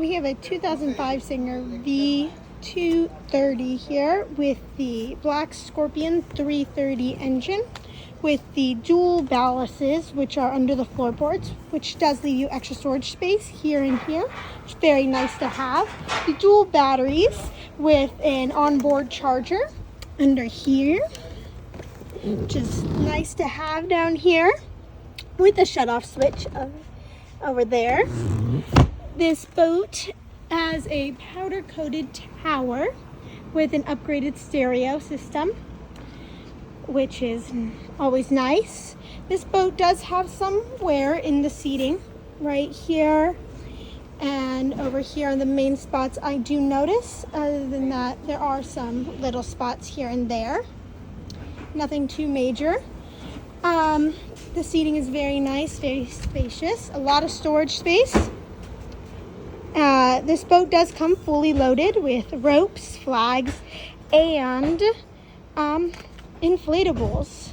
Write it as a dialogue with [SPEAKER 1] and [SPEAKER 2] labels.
[SPEAKER 1] We have a 2005 Sanger V230 here with the Black Scorpion 330 engine with the dual ballasts, which are under the floorboards, which does leave you extra storage space here and here. It's very nice to have. The dual batteries with an onboard charger under here, which is nice to have down here with a shut-off switch over there. This boat has a powder-coated tower with an upgraded stereo system, which is always nice. This boat does have some wear in the seating right here and over here on the main spots. I do notice, other than that, there are some little spots here and there. Nothing too major. The seating is very nice, very spacious, a lot of storage space. This boat does come fully loaded with ropes, flags, and inflatables.